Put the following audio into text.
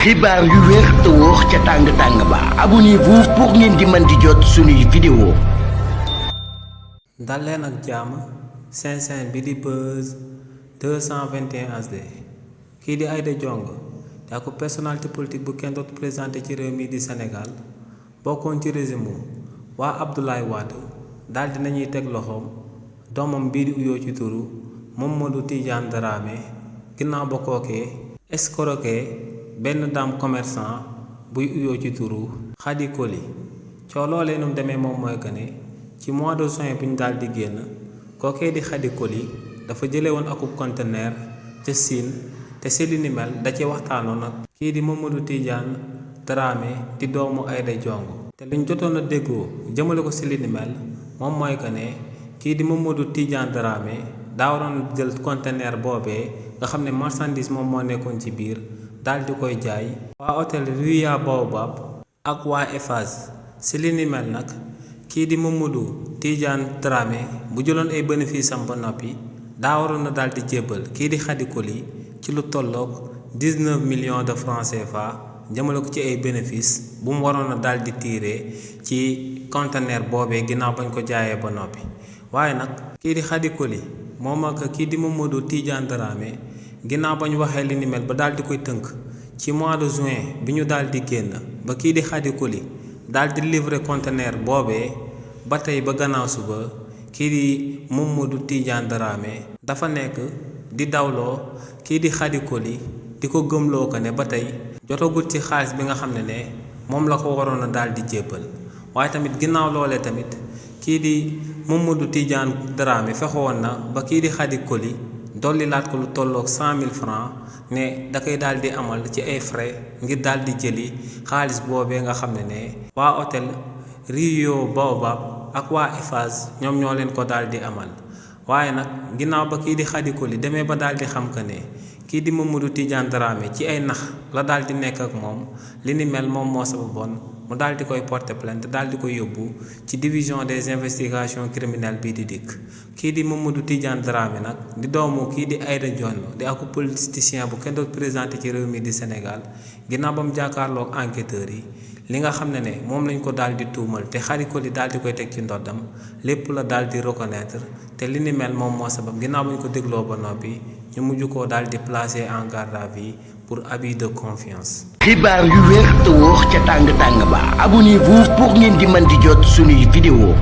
xibaar yu wér te wóor ca tàng ba abonnez-vous pour ngeen di mën di jot suñuy vidéo. dal leen ak jàmm seen bi di Buzz 221 HD kii di Aïda Ndiongue di ak personnalité politique bu kenn dootu présenté ci réew mi di Sénégal bokkoon ci régime waa Abdoulaye Wade daal dinañuy teg loxoom doomam bii di uyoo ci turu Mamadou Tidiane Dramé ginnaaw ba kookee escroqué benn dame commerçant buy uyoo ci turu Khady Koli coow loolee nu mu demee moom mooy que ne ci mois de juin bu ñu daal di génn kookee di Khady Koli dafa jëlee woon akub conteneur ca Sine te si li ni mel da ci waxtaanoon ak kii di Mamadou Tidiane Dramé di doomu Aïda Ndiongue te luñ jotoon a déggoo jëmale ko si li ni mel moom mooy que ne kii di Mamadou Tidiane Dramé daa waroon jël conteneur boobee nga xam ne marchandise moom moo nekkoon ci biir daal di koy jaay waa hôtel Ria Baobab ak waa Eiffage si li ni mel nag kii di Mamadou Tidiane Dramé bu jëloon ay bénéfice am ba noppi daa waroon na daal di jébbal kii di Khady Koli ci lu tolloog 19 millions de francs CFA jëmale ko ci ay bénéfice bu mu waroon a daal di tiire ci conteneur boobee ginnaaw bañ ko jaayee ba noppi waaye nag kii di Khady Koli moom ak kii di Mamadou Tidiane Dramé ginnaaw ba ñu waxee li ni mel ba daal di koy tënk ci mois de juin bi ñu daal di génn ba kii di Khady Koli daal di livrer conteneur boobee ba tey ba gannaaw suba kii di Mamadou Tidiane Dramé dafa nekk di dawloo kii di Khady Koli di ko gëmloo ko ne ba tey jotagul ci xaalis bi nga xam ne moom la ko waroon a daal di jébbal waaye tamit ginnaaw loolee tamit kii di Mamadou Tidiane Dramé fexewoon na ba kii di Khady Koli dolli laat ko lu tolloog 100 000 francs ne da koy daal di amal ci ay frais ngir daal di jëli xaalis boobee nga xam ne waa hôtel Rio Baobab ak waa Eiffage ñoom ñoo leen ko daal di amal waaye nag ginnaaw ba kii di Khady Koli demee ba daal di xam que ne kii di Mamadou Tidiane Dramé ci ay nax la daal di nekk ak moom li ni mel moom moo sababoon mu daal di koy porter plainte daal di koy yóbbu ci division des investigations criminelles bii di dikk kii di Mamadou Tidiane Dramé nag di doomu kii di Aïda Ndiongue di ak politicien bu kenn doon présenté ci réew mi di Sénégal ginnaaw ba mu jàkkaarloog enquêteurs yi li nga xam ne moom lañ ko daal di tuumal te Khady Koli daal di koy teg ci ndoddam lépp la daal di reconnaître te li ni mel moom moo sabab ginnaaw ba ñu ko dégloo ba noppi ñu mujj koo daal di placer en garde à vue pour abus de confiance. xibaar yu wér te wóor ca tàng ba abonnez-vous pour ngeen di mën di jot suñuy vidéo.